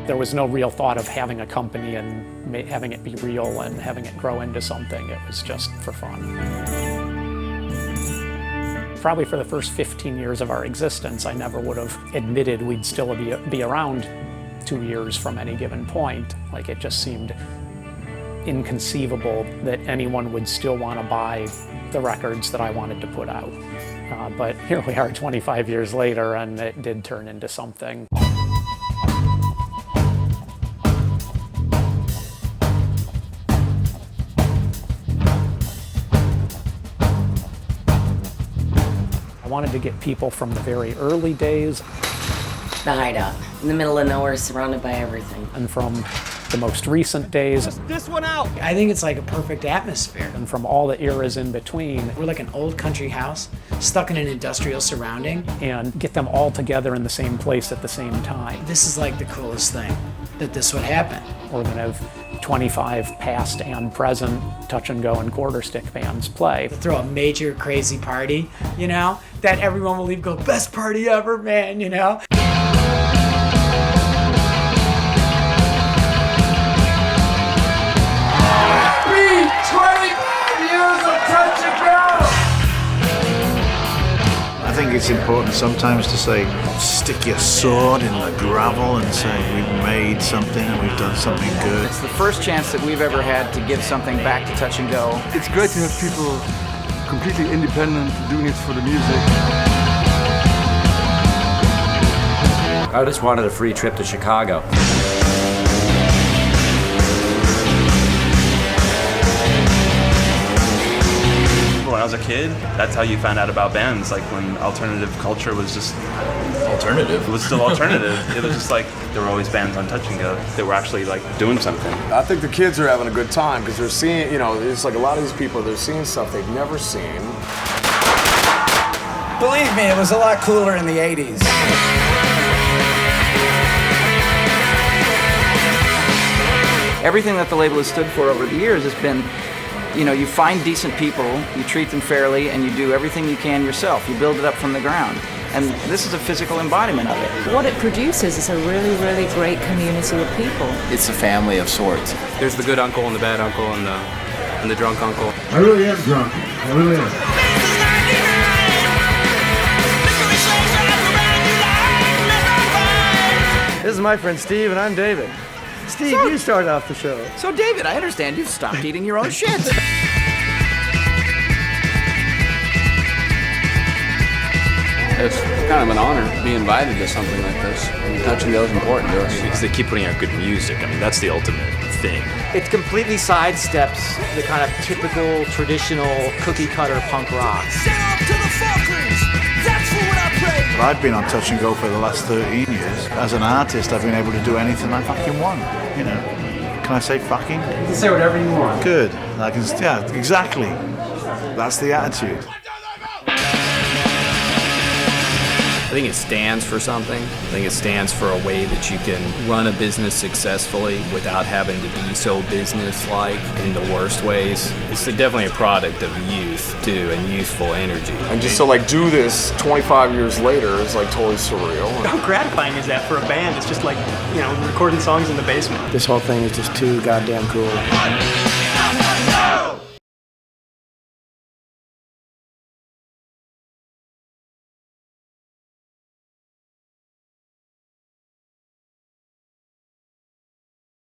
There was no real thought of having a company and having it be real and having it grow into something. It was just for fun. Probably for the first 15 years of our existence, I never would have admitted we'd still be around 2 years from any given point. Like, it just seemed inconceivable that anyone would still want to buy the records that I wanted to put out. But here we are 25 years later, and it did turn into something. I wanted to get people from the very early days. The Hideout, in the middle of nowhere, surrounded by everything. And from the most recent days. This one out! I think it's like a perfect atmosphere. And from all the eras in between. We're like an old country house, stuck in an industrial surrounding. And get them all together in the same place at the same time. This is like the coolest thing, that this would happen. We're gonna have 25 past and present touch and go and quarter stick bands play. To throw a major crazy party, you know, that everyone will leave go, best party ever, man, you know? 25 years of touch and go! I think it's important sometimes to say, stick your sword in the gravel and say, we've made something and we've done something good. It's the first chance that we've ever had to give something back to touch and go. It's great to have people completely independent, doing it for the music. I just wanted a free trip to Chicago. When I was a kid, that's how you found out about bands, like when alternative culture was just alternative. It was still alternative. It was just like there were always bands on Touch and Go that were actually like doing something. I think the kids are having a good time because they're seeing, you know, it's like a lot of these people, they're seeing stuff they've never seen. Believe me, it was a lot cooler in the 80s. Everything that the label has stood for over the years has been, you know, you find decent people, you treat them fairly, and you do everything you can yourself. You build it up from the ground. And this is a physical embodiment of it. What it produces is a really, really great community of people. It's a family of sorts. There's the good uncle and the bad uncle and the drunk uncle. I really am drunk. I really am. This is my friend Steve, and I'm David. Steve, you started off the show. So, David, I understand you've stopped eating your own shit. It's kind of an honor to be invited to something like this. Touch and Go is important to us. Because they keep putting out good music. I mean, that's the ultimate thing. It completely sidesteps the kind of typical, traditional, cookie-cutter punk rock. I've been on Touch and Go for the last 13 years. As an artist, I've been able to do anything I fucking want, you know. Can I say fucking? You can say whatever you want. Good. I can, yeah, exactly. That's the attitude. I think it stands for something. I think it stands for a way that you can run a business successfully without having to be so business-like in the worst ways. It's definitely a product of youth, too, and youthful energy. And just to like do this 25 years later is like totally surreal. How gratifying is that for a band? It's just like, you know, recording songs in the basement. This whole thing is just too goddamn cool.